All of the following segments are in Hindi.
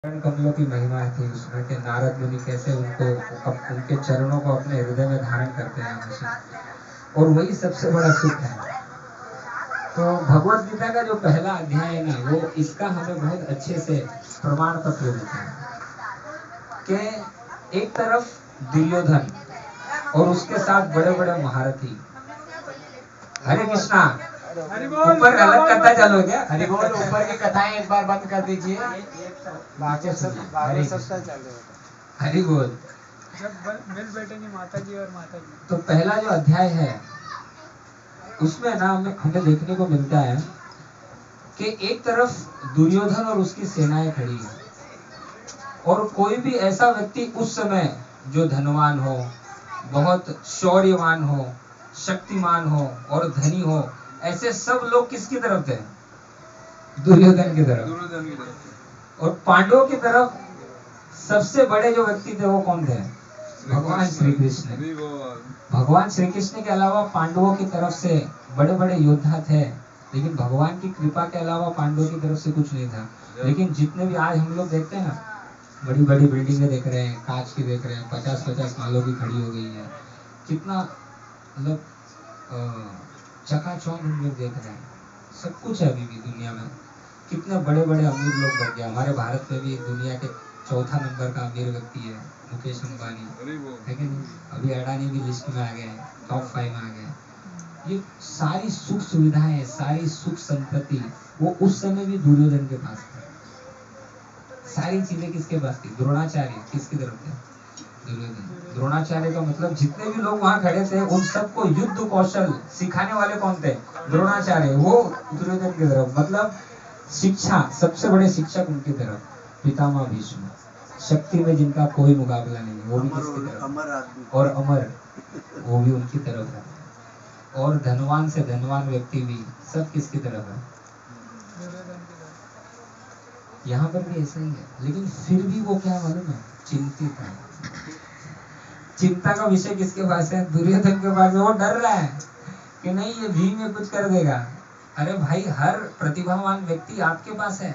कमलों की महिमा थी उसमें कि नारद मुनि कैसे उनके चरणों को अपने हृदय में धारण करते हैं हमेशा, और वही सबसे बड़ा सुख है। तो भगवत गीता का जो पहला अध्याय है ना, वो इसका हमें बहुत अच्छे से प्रमाण पत्र देता है कि एक तरफ दुर्योधन और उसके साथ बड़े बड़े महारथी। हरे कृष्णा, ऊपर अलग कथा चलो क्या? हरि बोल। ऊपर की कथाएं एक बार बंद कर दीजिए, बाकी सब बाकी सस्ता चल रहा है। हरि बोल। जब मिल बैठेंगे माता जी और माता जी। तो पहला जो अध्याय है उसमें ना हमें देखने को मिलता है कि एक तरफ दुर्योधन और उसकी सेनाएं खड़ी है, और कोई भी ऐसा व्यक्ति उस समय जो धनवान हो, बहुत शौर्यवान हो, शक्तिमान हो और धनी हो, ऐसे सब लोग किसकी तरफ थे? दुर्योधन की तरफ। और पांडवों की तरफ सबसे बड़े जो व्यक्ति थे वो कौन थे? भगवान श्री कृष्ण। भगवान श्री कृष्ण के अलावा पांडवों की तरफ से बड़े बड़े योद्धा थे, लेकिन भगवान की कृपा के अलावा पांडवों की तरफ से कुछ नहीं था। लेकिन जितने भी आज हम लोग देखते हैं ना, बड़ी बड़ी बिल्डिंगें देख रहे हैं, कांच की देख रहे हैं, 50-50 सालों की खड़ी हो गई है, कितना मतलब चकाचौंध हम लोग देख रहे हैं, सब कुछ है अभी भी दुनिया में। कितने बड़े बड़े अमीर लोग बन गए। हमारे भारत में भी दुनिया के चौथा नंबर का अमीर व्यक्ति है मुकेश अंबानी, है कि नहीं? अभी अडानी भी लिस्ट में आ गए, टॉप 5 में आ गए। ये सारी सुख सुविधाएं, सारी सुख संपत्ति वो उस समय भी दुर्योधन के पास थी। सारी चीजें किसके पास थी? द्रोणाचार्य किसकी तरफ थे? दुर्योधन। द्रोणाचार्य का मतलब जितने भी लोग वहां खड़े थे उन सबको युद्ध कौशल सिखाने वाले कौन थे? द्रोणाचार्य। वो दुर्योधन की तरफ, मतलब शिक्षा, सबसे बड़े शिक्षक उनकी तरफ, पितामह भीष्म। शक्ति में जिनका कोई मुकाबला नहीं, वो भी किसकी तरफ? अमर आदमी। और अमर, वो भी उनकी तरफ है। और धनवान से धनवान व्यक्ति भी सब किसकी तरफ है? यहाँ पर भी ऐसा ही है, लेकिन फिर भी वो क्या मालूम है? चिंतित है। चिंता का विषय किसके पास है? दुर्योधन के पास है। वो डर रहा है कि नहीं ये भीम में कुछ कर देगा। अरे भाई, हर प्रतिभावान व्यक्ति आपके पास है।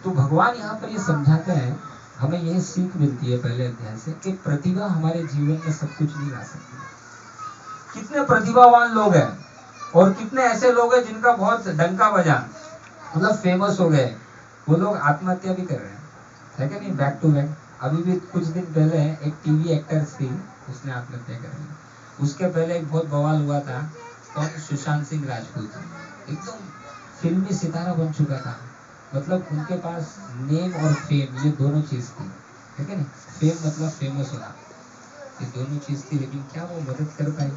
तो भगवान यहाँ पर ये समझाते हैं, हमें यह सीख मिलती है पहले अध्याय से कि प्रतिभा हमारे जीवन में सब कुछ नहीं ला सकती। कितने प्रतिभावान लोग हैं और कितने ऐसे लोग हैं जिनका बहुत डंका बजा, मतलब फेमस हो गए, वो लोग आत्महत्या भी कर रहे हैं, है कि नहीं? Back to back. अभी भी कुछ दिन पहले एक टीवी एक्टर थी, उसने आत्महत्या कर ली। उसके पहले एक बहुत बवाल हुआ था, कौन? सुशांत सिंह राजपूत। एकदम फिल्मी सितारा बन चुका था, मतलब उनके पास नेम और फेम, ये दोनों चीज थी, है कि नहीं? फेम मतलब फेमस होना, ये दोनों चीज थी, लेकिन क्या वो मदद कर पाई?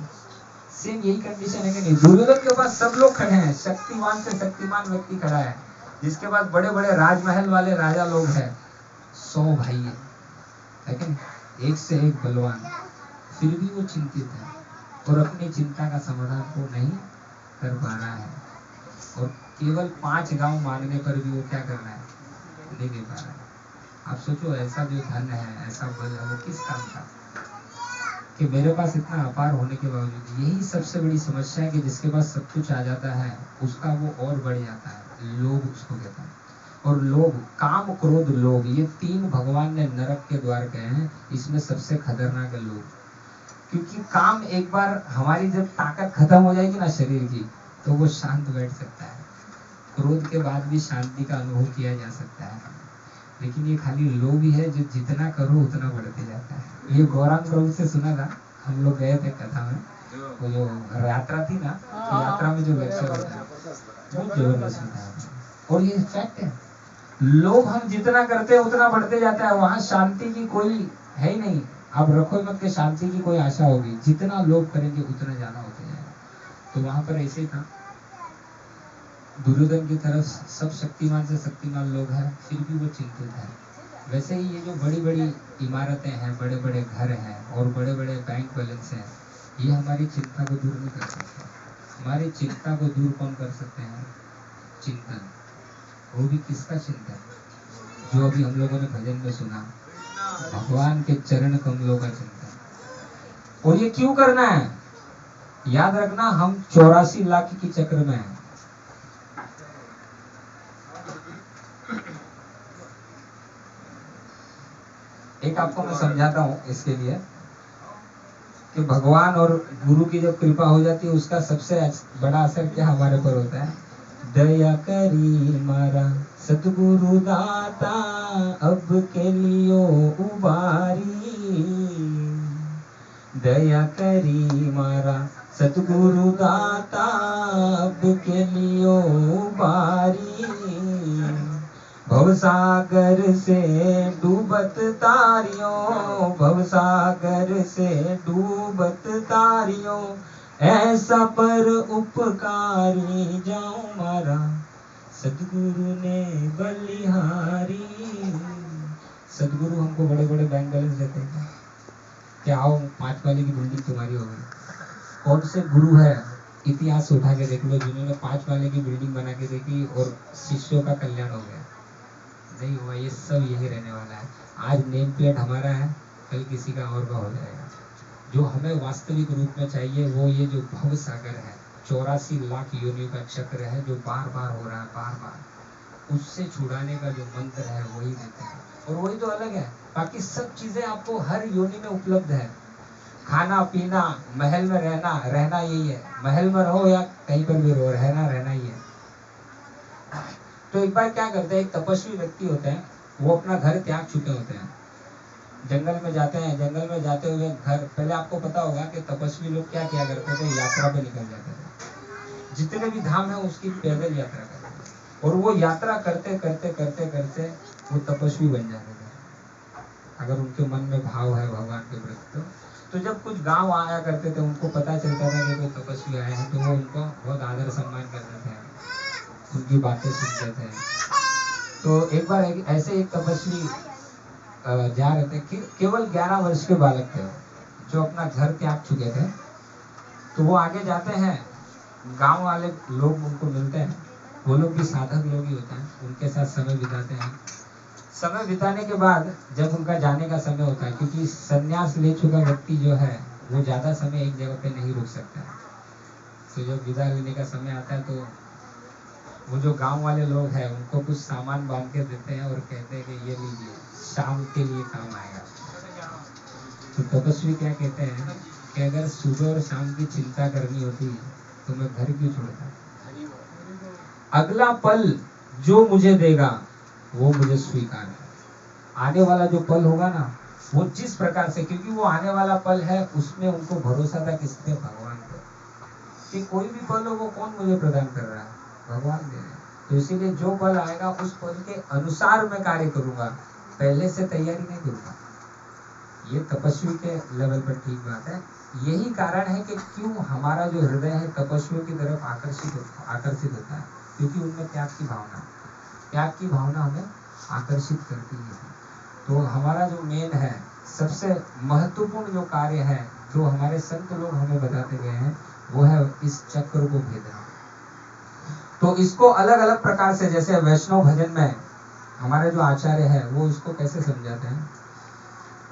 सेम यही कंडीशन है कि नहीं? दुर्योधन के पास सब लोग खड़े हैं, शक्तिमान से शक्तिमान व्यक्ति खड़ा है, जिसके पास बड़े बड़े राजमहल वाले राजा लोग हैं, 100 भाई है कि नहीं? एक से एक बलवान, फिर भी वो चिंतित है और अपनी चिंता का समाधान वो नहीं कर पा रहा है। और केवल 5 गांव मांगने पर भी वो क्या कर रहा है? नहीं दे पा रहा है। आप सोचो, ऐसा जो धन है, ऐसा बल है, वो किस काम का? कि मेरे पास इतना अपार होने के बावजूद, यही सबसे बड़ी समस्या है कि जिसके पास सब कुछ आ जाता है उसका वो और बढ़ जाता है, लोभ उसको कहता है। और लोभ, काम, क्रोध, लोभ, ये 3 भगवान ने नरक के द्वार कहे हैं। इसमें सबसे खतरनाक है लोभ, क्योंकि काम एक बार हमारी जब ताकत खत्म हो जाएगी ना शरीर की, तो वो शांत बैठ सकता है। क्रोध के बाद भी शांति का अनुभव किया जा सकता है, लेकिन ये खाली लोभ ही है जो जितना करो उतना बढ़ते जाता है। ये गौरांग प्रभु से सुना था, हम लोग गए थे कथा में, वो जो यात्रा थी ना, तो यात्रा में जो लेक्चर होता है बहुत जबरदस्त होता है। और ये फैक्ट है, लोभ हम जितना करते हैं उतना बढ़ते जाता है, वहां शांति की कोई है ही नहीं। आप रखो मत कि शांति की कोई आशा होगी, जितना लोभ करेंगे उतना ज्यादा होते जाएगा। तो वहां पर ऐसे ही था, दुर्योधन की तरफ सब शक्तिमान से शक्तिमान लोग हैं, फिर भी वो चिंतित है। वैसे ही ये जो बड़ी बड़ी इमारतें हैं, बड़े बड़े घर हैं और बड़े बड़े बैंक बैलेंस हैं, ये हमारी चिंता को दूर नहीं कर सकते। हमारी चिंता को दूर कौन कर सकते हैं? चिंतन। वो भी किसका चिंतन? जो अभी हम लोगों ने भजन में सुना, भगवान के चरण कमलों का चिंतन। और ये क्यों करना है? याद रखना, हम 84 लाख की चक्र में हैं। एक आपको मैं समझाता हूँ इसके लिए कि भगवान और गुरु की जब कृपा हो जाती है उसका सबसे बड़ा असर क्या हमारे पर होता है। दया करी मारा सतगुरु दाता अब के लियो उबारी, दया करी मारा सतगुरु दाता अब के लियो उबारी, भवसागर से डूबत तारियों, भवसागर से डूबत तारियों, ऐसा पर उपकारी जाऊं मारा सतगुरु ने बलिहारी। सतगुरु हमको बड़े बड़े बैंक बैलेंस देते हैं कि आओ 5 वाले की बिल्डिंग तुम्हारी हो गई। कौन से गुरु है इतिहास से उठा के देख लो जिन्होंने 5 वाले की बिल्डिंग बना के देखी और शिष्यों का कल्याण हो गया? नहीं हुआ। ये सब यही रहने वाला है। आज नेम प्लेट हमारा है, कल किसी का और का हो जाएगा। जो हमें वास्तविक रूप में चाहिए वो ये जो भव सागर है, 84 लाख योनियों का चक्र है जो बार बार हो रहा है, बार बार, उससे छुड़ाने का जो मंत्र है वही देते हैं। और वही तो अलग है, बाकी सब चीजें आपको हर योनि में उपलब्ध है। खाना पीना, महल में रहना, रहना यही है। महल में रहो या कहीं पर भी रहो, रहना रहना ही है। तो एक बार क्या करते हैं, एक तपस्वी व्यक्ति होते हैं, वो अपना घर त्याग चुके होते हैं, जंगल में जाते हैं। जंगल में जाते हुए घर, पहले आपको पता होगा कि तपस्वी लोग क्या किया करते थे, यात्रा पे निकल जाते थे। जितने भी धाम है उसकी पैदल यात्रा करते थे और वो यात्रा करते करते करते करते वो तपस्वी बन जाते थे अगर उनके मन में भाव है भगवान के प्रति। तो जब कुछ गांव आया करते थे, उनको पता चलता था कि कोई तपस्वी आए हैं, तो वो उनको बहुत आदर सम्मान करते थे, उनकी बातें सुनते थे। तो एक बार ऐसे एक तपस्वी जा रहे थे, केवल 11 वर्ष के बालक थे जो अपना घर त्याग चुके थे। तो वो आगे जाते हैं, गांव वाले लोग उनको मिलते हैं, वो लोग भी साधक लोग ही होते हैं, उनके साथ समय बिताते हैं। समय बिताने के बाद जब उनका जाने का समय होता है, क्योंकि संन्यास ले चुका व्यक्ति जो है वो ज्यादा समय एक जगह पे नहीं रुक सकता है, तो जब विदा लेने का समय आता है तो वो जो गांव वाले लोग हैं उनको कुछ सामान बांध के देते हैं और कहते हैं कि ये लीजिए, शाम के लिए काम आएगा। तो तपस्वी क्या कहते हैं कि अगर सुबह और शाम की चिंता करनी होती तो मैं घर क्यों छोड़ता। अगला पल जो मुझे देगा वो मुझे स्वीकार है। आने वाला जो पल होगा ना, वो जिस प्रकार से, क्योंकि वो आने वाला पल है, उसमें उनको भरोसा था किसने, भगवान को, कि कोई भी पल हो वो कौन मुझे प्रदान कर रहा है, भगवान दे रहे हैं। तो इसीलिए जो पल आएगा उस पल के अनुसार मैं कार्य करूंगा, पहले से तैयारी नहीं करूंगा। ये तपस्वी के लेवल पर ठीक बात है। यही कारण है कि क्यों हमारा जो हृदय है तपस्वियों की तरफ आकर्षित होता है, क्योंकि उनमें त्याग की भावना हमें आकर्षित करती है। तो हमारा जो मेन है, सबसे महत्वपूर्ण जो कार्य है, जो हमारे संत लोग हमें बताते गए हैं, वो है इस चक्र को भेदना। तो इसको अलग अलग प्रकार से, जैसे वैष्णव भजन में हमारे जो आचार्य है वो इसको कैसे समझाते हैं।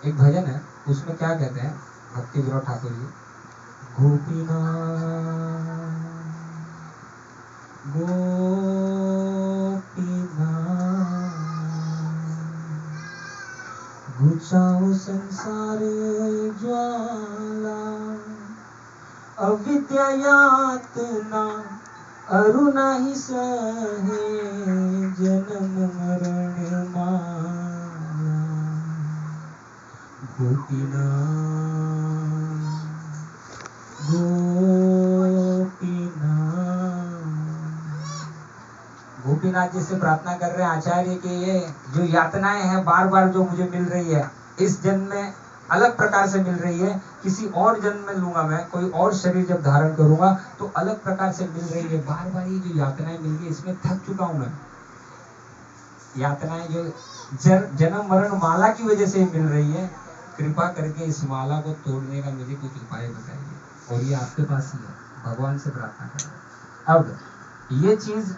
एक भजन है, उसमें क्या कहते हैं भक्ति विनोद ठाकुर जी, गोपीनाथ घुचाओ संसार ज्वाला, अविद्या यातना अरु नहीं सहे, जन्म मरण माया, गोपीनाथ गोपीनाथ जी से प्रार्थना कर रहे हैं आचार्य कि ये जो यातनाएं हैं बार बार जो मुझे मिल रही है, इस जन्म में अलग प्रकार से मिल रही है, किसी और जन्म में लूंगा, मैं कोई और शरीर जब धारण करूंगा तो अलग प्रकार से मिल रही है। बार बार ये जो यातनाएं मिल रही है, इसमें थक चुका हूं मैं। यातनाएं जो जन्म मरण माला की वजह से मिल रही है, कृपा करके इस माला को तोड़ने का मुझे कुछ उपाय बताइए। और ये आपके पास ही है, भगवान से प्रार्थना करें। अब ये चीज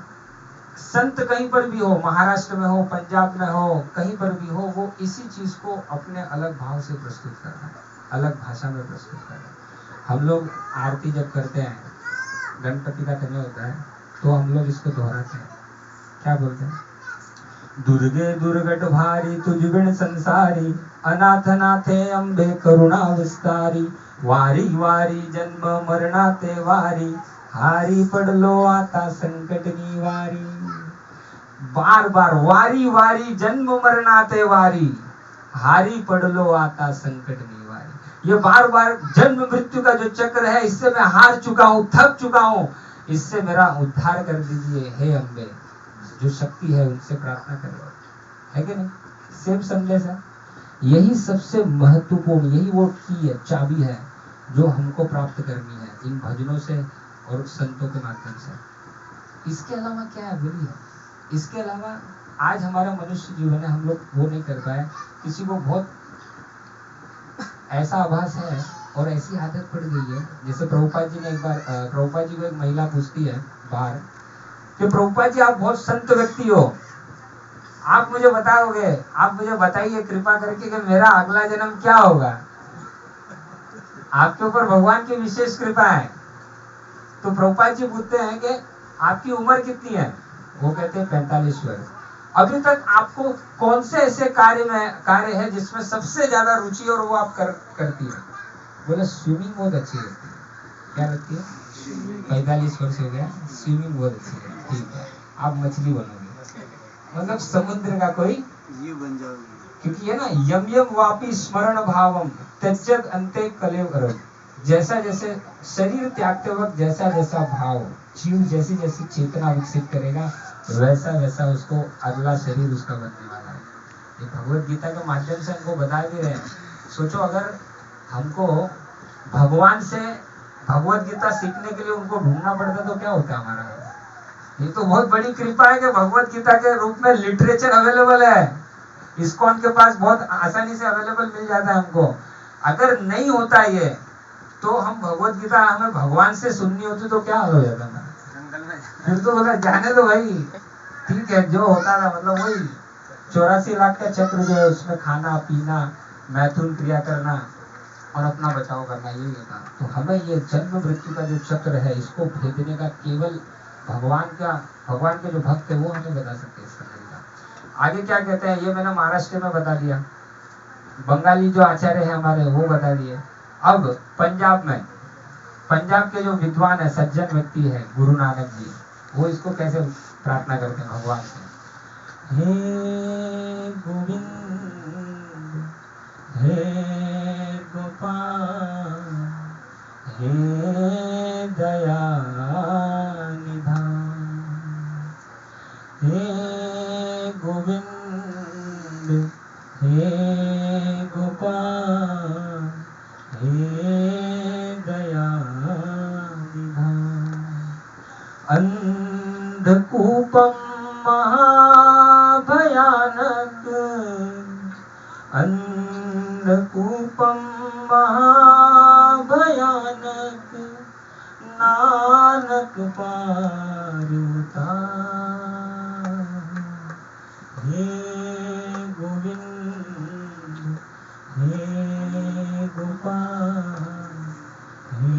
संत कहीं पर भी हो, महाराष्ट्र में हो, पंजाब में हो, कहीं पर भी हो, वो इसी चीज को अपने अलग भाव से प्रस्तुत कर रहा है, अलग भाषा में प्रस्तुत कर रहा है। हम लोग आरती जब करते हैं, गणपति का समय होता है, तो हम लोग इसको दोहराते हैं, क्या बोलते हैं, दुर्गे दुर्गट भारी तुझ बिन संसारी, अनाथ नाथे अंबे करुणा विस्तारी, वारी वारी जन्म मरणाते वारी, हारी पडलो आता संकट निवारी। बार बार वारी वारी जन्म मरणाते वारी, हारी पडलो आता संकट निवारी। ये बार बार जन्म मृत्यु का जो चक्र है, इससे मैं हार चुका हूँ, थक चुका हूँ, इससे मेरा उद्धार कर दीजिए हे अम्बे। जो शक्ति है उनसे प्रार्थना करो, है कि नहीं? सेम संदेश है। यही सबसे महत्वपूर्ण, यही वो की है, चाबी है जो हमको प्राप्त करनी है इन भजनों से और संतों के माध्यम से। इसके अलावा क्या है बोलिए? इसके अलावा आज हमारा मनुष्य जीवन है, हम लोग वो नहीं कर पाए। किसी को बहुत ऐसा आभास है और ऐसी आदत पड़ गई है, जैसे प्रभुपाद जी ने एक बार, प्रभुपाद जी को एक महिला पूछती है बाहर कि प्रभुपाद जी आप बहुत संत व्यक्ति हो, आप मुझे बताओगे, आप मुझे बताइए कृपा करके कि मेरा अगला जन्म क्या होगा? आपके ऊपर भगवान की विशेष कृपा है। तो प्रभुपाद जी पूछते हैं कि आपकी उम्र कितनी है? वो कहते हैं 45 वर्ष। अभी तक आपको कौन से ऐसे कार्य है जिसमें सबसे ज्यादा रुचि और वो आप करती है? बोले स्विमिंग बहुत अच्छी लगती है। क्या लगती है? 45 वर्ष हो गया, स्विमिंग बहुत अच्छी है, ठीक है, आप मछली बनोगे, मतलब समुद्र का कोई ये बन जाओगे। क्योंकि है ना, यम यम वापी स्मरण भावम त्यजत अंते कलेवरम। जैसा जैसे शरीर त्यागते वक्त जैसा जैसा भाव, जीव जैसी जैसी चेतना विकसित करेगा, वैसा वैसा उसको अगला शरीर उसका बनने वाला है। ये भगवत गीता के माध्यम से हमको बता भी रहे हैं। सोचो अगर हमको भगवान से भगवत गीता सीखने के लिए उनको ढूंढना पड़ता तो क्या होता हमारा? ये तो बहुत बड़ी कृपा है कि भगवत गीता के रूप में लिटरेचर अवेलेबल है, इस्कॉन के पास बहुत आसानी से अवेलेबल मिल जाता है हमको। अगर नहीं होता ये तो हम भगवत गीता हमें भगवान से सुननी होती तो क्या हो जाता ना? फिर तो बोला जाने दो भाई, ठीक है जो होता था, मतलब वही 84 लाख का चक्र जो है उसमें खाना पीना, मैथुन क्रिया करना और अपना बचाव करना, यही होता। तो हमें ये जन्म मृत्यु का जो चक्र है इसको भेदने का केवल भगवान के जो भक्त है वो हमें बता सकते हैं इसका तरीका। आगे क्या कहते हैं ये मैंने महाराष्ट्र में बता दिया, बंगाली जो आचार्य है हमारे वो बता दिए। अब पंजाब के जो विद्वान है, सज्जन व्यक्ति है गुरु नानक जी, वो इसको कैसे प्रार्थना करते हैं भगवान से? हे गोविंद हे गोपाल हे दया निधान, हे गोविंद हे गोपाल हे दया निधान, अंधकूपम महाभयानक, अंधकूपम महाभयानक, नानक पार उतार, हे गोविंद हे गोपाल हे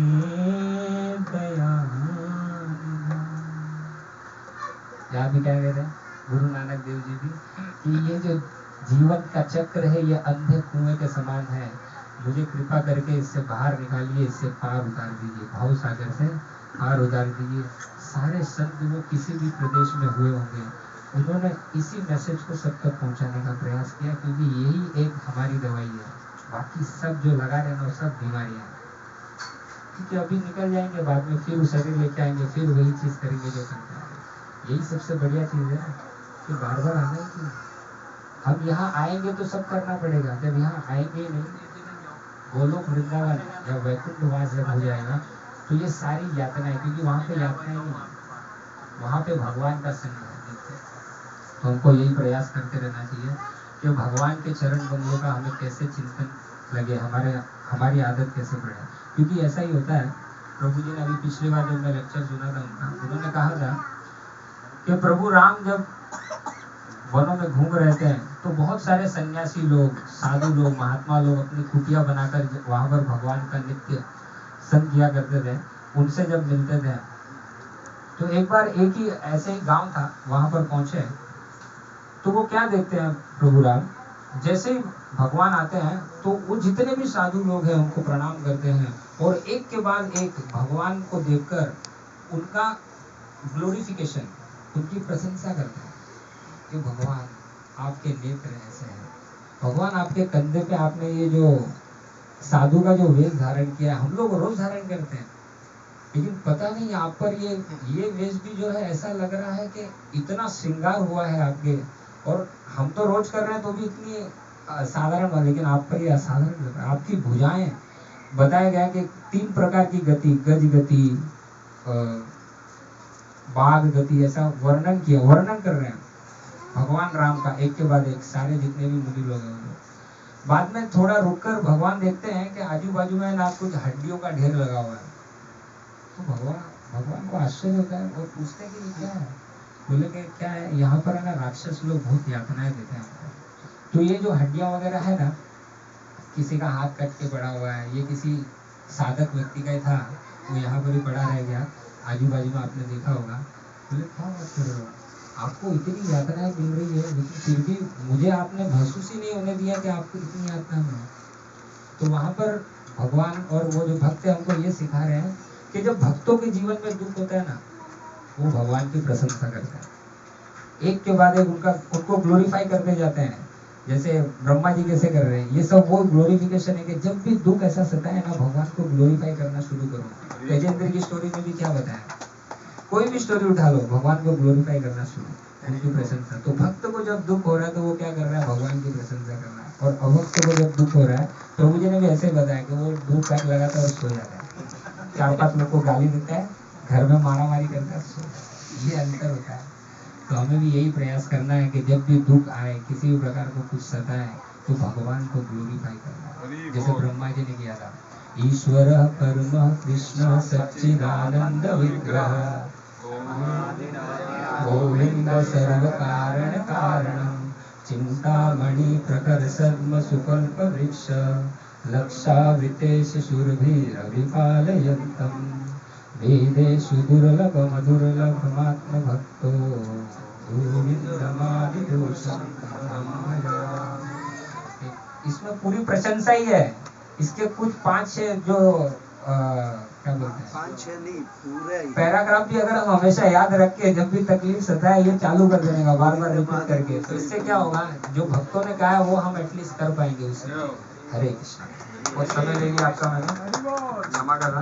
दया। यहाँ भी क्या कहते हैं गुरु नानक देव जी भी कि ये जो जीवन का चक्र है ये अंधे कुएं के समान है, मुझे कृपा करके इससे बाहर निकालिए, इससे पार उतार दीजिए, भाव सागर से पार उतार दीजिए। सारे संत वो किसी भी प्रदेश में हुए होंगे, उन्होंने इसी मैसेज को सब तक पहुंचाने का प्रयास किया, क्योंकि यही एक हमारी दवाई है। बाकी सब जो लगा रहे ना सब बीमारियां, क्योंकि अभी निकल जाएंगे, बाद में फिर वो शरीर लेके आएंगे, फिर वही चीज करेंगे जो करते हैं। यही सबसे बढ़िया चीज है कि बार बार आना ही क्यों? हम यहाँ आएंगे तो सब करना पड़ेगा, जब यहाँ आएंगे ही नहीं, गोलोक वृंदावन या वैकुंठ वास जब हो जाएगा तो ये सारी यातनाएं, क्योंकि वहाँ पे यातनाएं नहीं, वहाँ पे भगवान का संग है। तो हमको यही प्रयास करते रहना चाहिए कि भगवान के चरण कमलों का हमें कैसे चिंतन लगे, हमारी आदत कैसे बढ़े। क्योंकि ऐसा ही होता है, प्रभु जी ने अभी पिछली बार जब मैं लेक्चर सुना था उनका, उन्होंने कहा था कि प्रभु राम जब वनों में घूम रहे थे तो बहुत सारे सन्यासी लोग, साधु लोग, महात्मा लोग अपनी कुटिया बनाकर वहां पर भगवान का नित्य संग किया करते थे। उनसे जब मिलते थे तो एक बार एक ही ऐसे ही गांव था, वहां पर पहुंचे तो वो क्या देखते हैं प्रभु राम, जैसे ही भगवान आते हैं तो वो जितने भी साधु लोग हैं उनको प्रणाम करते हैं और एक के बाद एक भगवान को देखकर उनका ग्लोरिफिकेशन, उनकी प्रशंसा करते हैं कि भगवान आपके नेत्र ऐसे हैं, भगवान आपके कंधे पे आपने ये जो साधु का जो वेश धारण किया, हम लोग रोज धारण करते हैं, लेकिन पता नहीं आप पर ये वेश भी जो है ऐसा लग रहा है कि इतना श्रृंगार हुआ है आपके, और हम तो रोज कर रहे हैं तो भी इतनी साधारण हुआ, लेकिन आप पर ये असाधारण लग रहा है। आपकी भुजाएं, बताया गया कि 3 प्रकार की गति, गज गति, बाघ गति, ऐसा वर्णन कर रहे हैं भगवान राम का, एक के बाद एक सारे जितने भी मुनि लोग हैं। बाद में थोड़ा रुककर भगवान देखते हैं कि आजू बाजू में ना कुछ हड्डियों का ढेर लगा हुआ है, तो भगवान को आश्चर्य होता है और पूछते हैं कि ये क्या है। बोले कि क्या है, यहाँ पर है ना राक्षस लोग बहुत यातनाएं देते हैं हमको, तो ये जो हड्डियां वगैरह है ना, किसी का हाथ कट के पड़ा हुआ है, ये किसी साधक व्यक्ति का ही था, वो यहाँ पर ही पड़ा रह गया, आजू बाजू में आपने देखा होगा। बोले क्या बात कर रहे हो, आपको इतनी यातनाएं मिल रही है, लेकिन फिर भी मुझे आपने महसूस ही नहीं होने दिया कि आपको इतनी यातना है। तो वहां पर भगवान और वो जो भक्त है हमको ये सिखा रहे हैं कि जब भक्तों के जीवन में दुख होता है ना, वो भगवान की प्रशंसा करते हैं, एक के बाद एक उनको ग्लोरीफाई करते जाते हैं, जैसे ब्रह्मा जी कैसे कर रहे हैं। ये सब वो ग्लोरिफिकेशन है कि जब भी दुख ऐसा सताए ना, भगवान को ग्लोरीफाई करना शुरू करो। गजेंद्र की स्टोरी में भी क्या बताया, कोई भी स्टोरी उठा लो, भगवान को ग्लोरीफाई करना शुरू, उनकी प्रशंसा। तो भक्त को जब दुख हो रहा है तो वो क्या कर रहा है, भगवान की प्रशंसा कर रहा है, और अभक्त को जब दुख हो रहा है, प्रभु जी ने भी ऐसे बताया कि वो दूध पैक लगाता है और सो जाता है, 4-5 लोग को गाली देता है, घर में मारा मारी करता है, ये अंतर होता है। तो हमें भी यही प्रयास करना है कि जब भी दुख आए, किसी भी प्रकार को कुछ सताए, तो भगवान को ग्लोरीफाई करना है, जैसे ब्रह्मा जी ने किया था। ईश्वर परम कृष्ण सच्चिदानंद विग्रह गोविंद सर्व कारण कारणम चिंतामणि प्रकर सद्म सुकल्प वृक्ष लक्षावृतेश शूरभीरविपालयन्तम् वेदेषु दुर्लभमधुर्लभमात्म भक्तो गोविंदमादिदोषं इसमें पूरी प्रशंसा ही है। इसके कुछ 5-6 जो क्या बोलते हैं, 5-6 नहीं पूरे पैराग्राफ भी अगर हम हमेशा याद रख के जब भी तकलीफ सताए ये चालू कर देने का, बार बार रिपीट करके, तो इससे क्या होगा, जो भक्तों ने कहा है वो हम एटलीस्ट कर पाएंगे उससे। हरे कृष्ण। बहुत समय ले लिया आपका, मैंने क्षमा करना।